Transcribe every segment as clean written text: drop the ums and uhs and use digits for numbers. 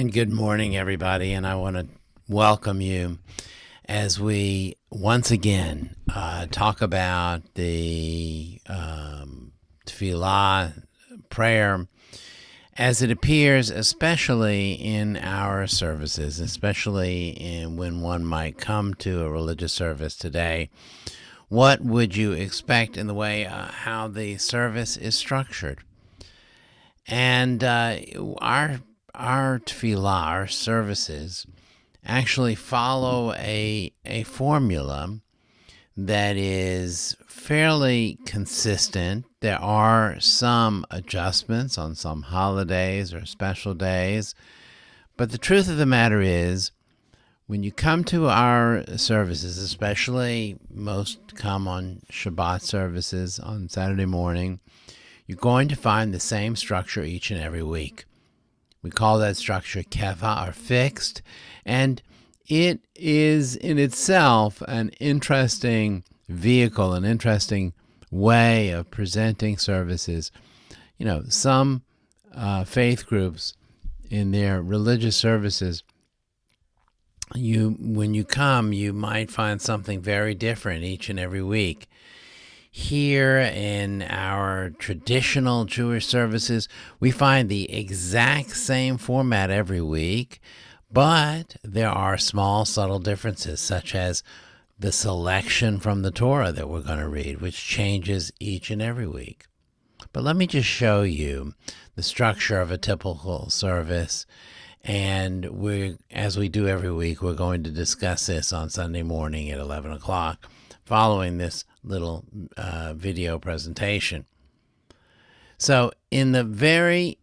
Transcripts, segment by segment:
And good morning, everybody. And I want to welcome you as we once again talk about the tefillah prayer as it appears, especially in our services, especially when one might come to a religious service today. What would you expect in the way how the service is structured? And our tefillah, our services, actually follow a formula that is fairly consistent. There are some adjustments on some holidays or special days, but the truth of the matter is, when you come to our services, especially most come on Shabbat services on Saturday morning, you're going to find the same structure each and every week. We call that structure keva, or fixed, and it is in itself an interesting vehicle, an interesting way of presenting services. You know, some faith groups in their religious services, when you come, you might find something very different each and every week. Here in our traditional Jewish services, we find the exact same format every week, but there are small, subtle differences, such as the selection from the Torah that we're going to read, which changes each and every week. But let me just show you the structure of a typical service, and as we do every week, we're going to discuss this on Sunday morning at 11 o'clock, following this little video presentation. So in the very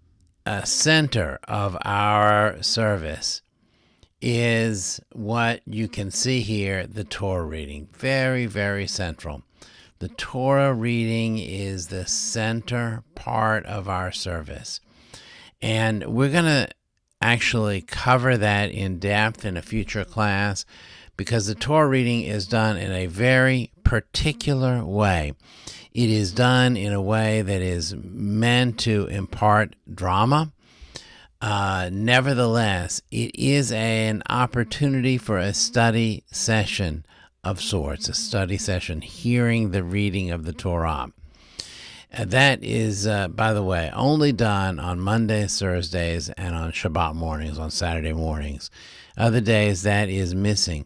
center of our service is what you can see here, the Torah reading. Very, very central. The Torah reading is the center part of our service. And we're going to actually cover that in depth in a future class, because the Torah reading is done in a very particular way. It is done in a way that is meant to impart drama. Nevertheless, it is an opportunity for a study session of sorts, a study session, hearing the reading of the Torah. That is, by the way, only done on Mondays, Thursdays, and on Shabbat mornings, on Saturday mornings. Other days, that is missing.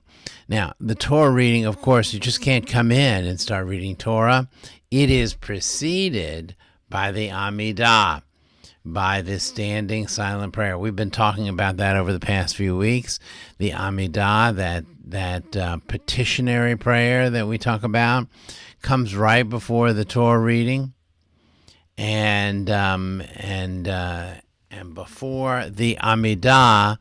Now, the Torah reading, of course, you just can't come in and start reading Torah. It is preceded by the Amidah, by the standing silent prayer. We've been talking about that over the past few weeks. The Amidah, that petitionary prayer that we talk about, comes right before the Torah reading. And before the Amidah,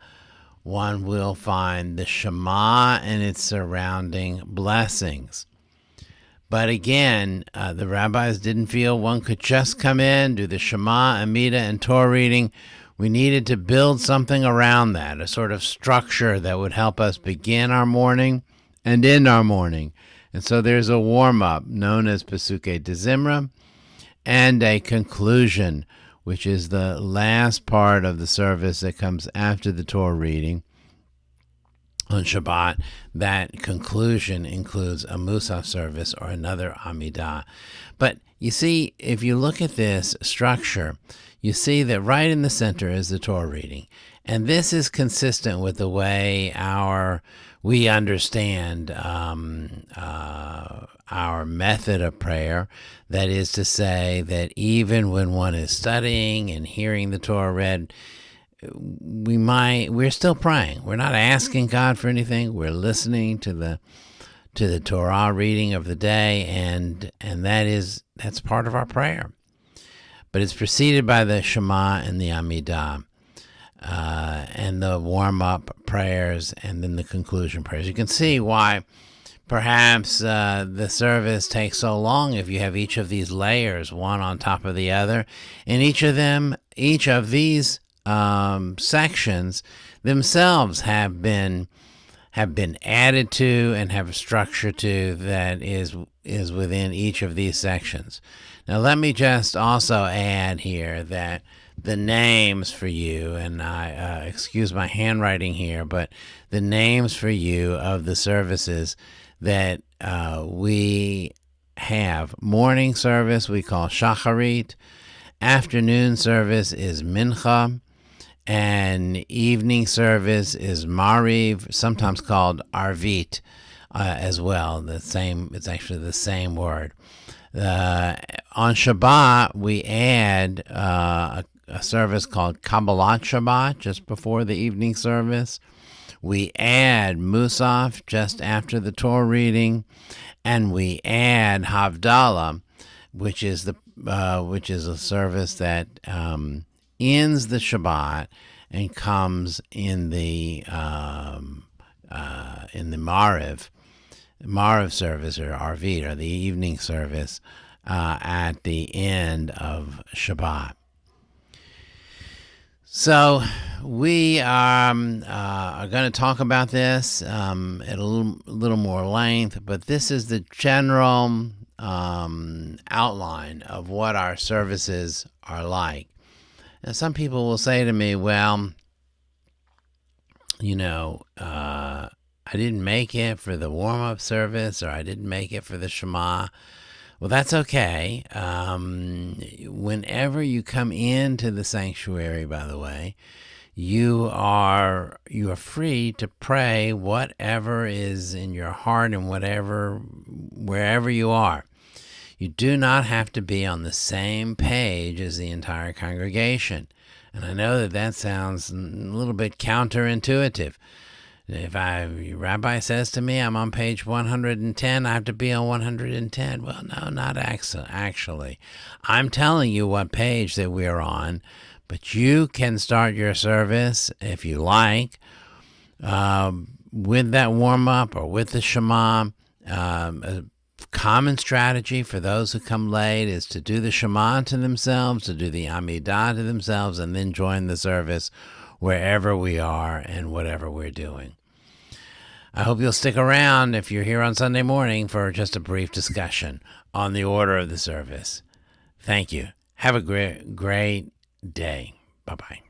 one will find the Shema and its surrounding blessings. But again, the rabbis didn't feel one could just come in, do the Shema, Amidah, and Torah reading. We needed to build something around that, a sort of structure that would help us begin our morning and end our morning. And so there's a warm-up known as Pesukei Dezimra, and a conclusion, which is the last part of the service that comes after the Torah reading on Shabbat. That conclusion includes a Musaf service or another Amidah. But you see, if you look at this structure, you see that right in the center is the Torah reading. And this is consistent with the way we understand our method of prayer. That is to say that even when one is studying and hearing the Torah read, we're still praying. We're not asking God for anything. We're listening to the Torah reading of the day, and that's part of our prayer. But it's preceded by the Shema and the Amidah, and the warm-up prayers, and then the conclusion prayers. You can see why perhaps the service takes so long if you have each of these layers, one on top of the other. And each of these sections themselves have been added to and have a structure to that is within each of these sections. Now let me just also add here that the names for you, and I excuse my handwriting here, but the names for you of the services that we have. Morning service we call shacharit. Afternoon service is mincha. And evening service is mariv, sometimes called arvit as well. It's actually the same word. On Shabbat, we add a service called Kabbalat Shabbat just before the evening service. We add Musaf just after the Torah reading, and we add Havdalah, which is a service that ends the Shabbat and comes in the Mariv service, or Arvit, or the evening service at the end of Shabbat. So we are going to talk about this at a little more length, but this is the general outline of what our services are like. Now, some people will say to me, well, I didn't make it for the warm-up service, or I didn't make it for the Shema. Well, that's okay. Whenever you come into the sanctuary, by the way, you are free to pray whatever is in your heart and wherever you are. You do not have to be on the same page as the entire congregation. And I know that sounds a little bit counterintuitive. If rabbi says to me, I'm on page 110, I have to be on 110. Well, no, not actually. I'm telling you what page that we're on, but you can start your service, if you like, with that warm-up or with the Shema. Common strategy for those who come late is to do the Shema to themselves, to do the Amidah to themselves, and then join the service wherever we are and whatever we're doing. I hope you'll stick around if you're here on Sunday morning for just a brief discussion on the order of the service. Thank you. Have a great day. Bye-bye.